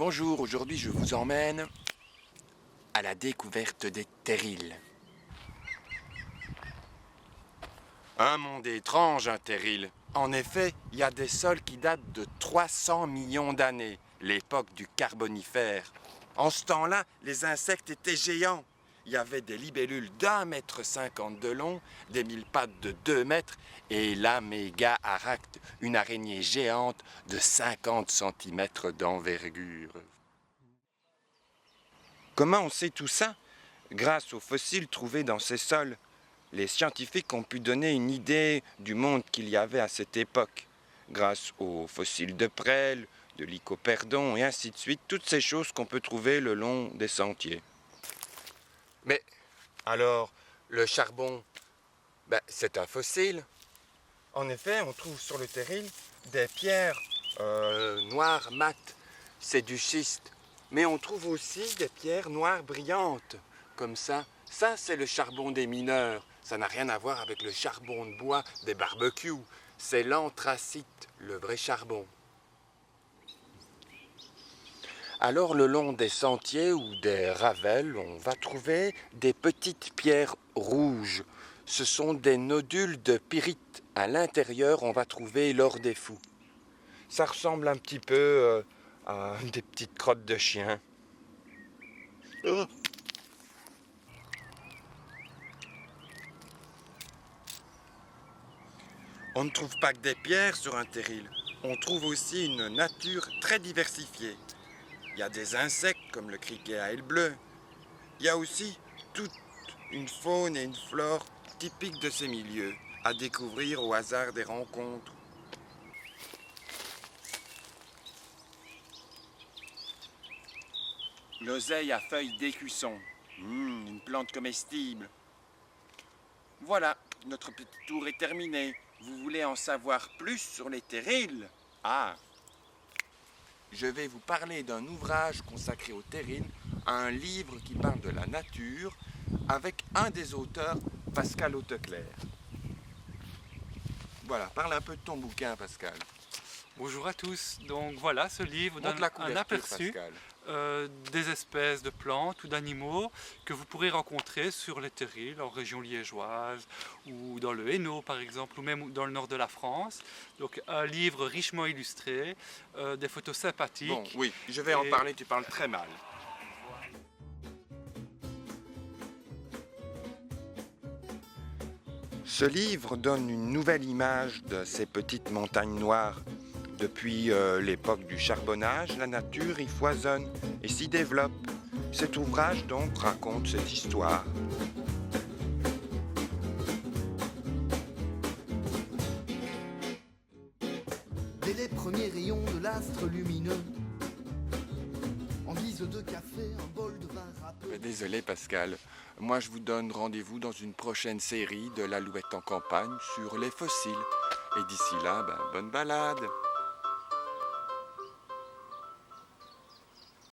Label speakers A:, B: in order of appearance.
A: Bonjour, aujourd'hui je vous emmène à la découverte des terrils. Un monde étrange, un terril. En effet, il y a des sols qui datent de 300 millions d'années, l'époque du Carbonifère. En ce temps-là, les insectes étaient géants. Il y avait des libellules d'1,50 m de long, des mille pattes de 2 mètres et la méga aracte, une araignée géante de 50 cm d'envergure. Comment on sait tout ça? Grâce aux fossiles trouvés dans ces sols. Les scientifiques ont pu donner une idée du monde qu'il y avait à cette époque. Grâce aux fossiles de prêles, de lycoperdon et ainsi de suite, toutes ces choses qu'on peut trouver le long des sentiers. Mais alors, le charbon, c'est un fossile. En effet, on trouve sur le terril des pierres noires mates, c'est du schiste. Mais on trouve aussi des pierres noires brillantes, comme ça. Ça, c'est le charbon des mineurs. Ça n'a rien à voir avec le charbon de bois des barbecues. C'est l'anthracite, le vrai charbon. Alors, le long des sentiers ou des ravelles, on va trouver des petites pierres rouges. Ce sont des nodules de pyrite. À l'intérieur, on va trouver l'or des fous. Ça ressemble un petit peu à des petites crottes de chien. Oh. On ne trouve pas que des pierres sur un terril. On trouve aussi une nature très diversifiée. Il y a des insectes comme le criquet à aile bleue. Il y a aussi toute une faune et une flore typiques de ces milieux, à découvrir au hasard des rencontres. L'oseille à feuilles d'écusson. Une plante comestible. Voilà, notre petit tour est terminé. Vous voulez en savoir plus sur les terrils? Ah! Je vais vous parler d'un ouvrage consacré aux terrils, un livre qui parle de la nature, avec un des auteurs, Pascal Hauteclair. Voilà, parle un peu de ton bouquin, Pascal.
B: Bonjour à tous. Donc voilà, ce livre donne un aperçu des espèces de plantes ou d'animaux que vous pourrez rencontrer sur les terrils en région liégeoise ou dans le Hainaut par exemple, ou même dans le nord de la France. Donc un livre richement illustré, des photos sympathiques.
A: Bon, oui, je vais en parler, tu parles très mal. Ce livre donne une nouvelle image de ces petites montagnes noires. Depuis l'époque du charbonnage, la nature y foisonne et s'y développe. Cet ouvrage donc raconte cette histoire.
C: Dès les premiers rayons de l'astre lumineux, en guise de café, un bol de vin râpeux.
A: Désolé Pascal, moi je vous donne rendez-vous dans une prochaine série de l'Alouette en campagne sur les fossiles. Et d'ici là, bonne balade!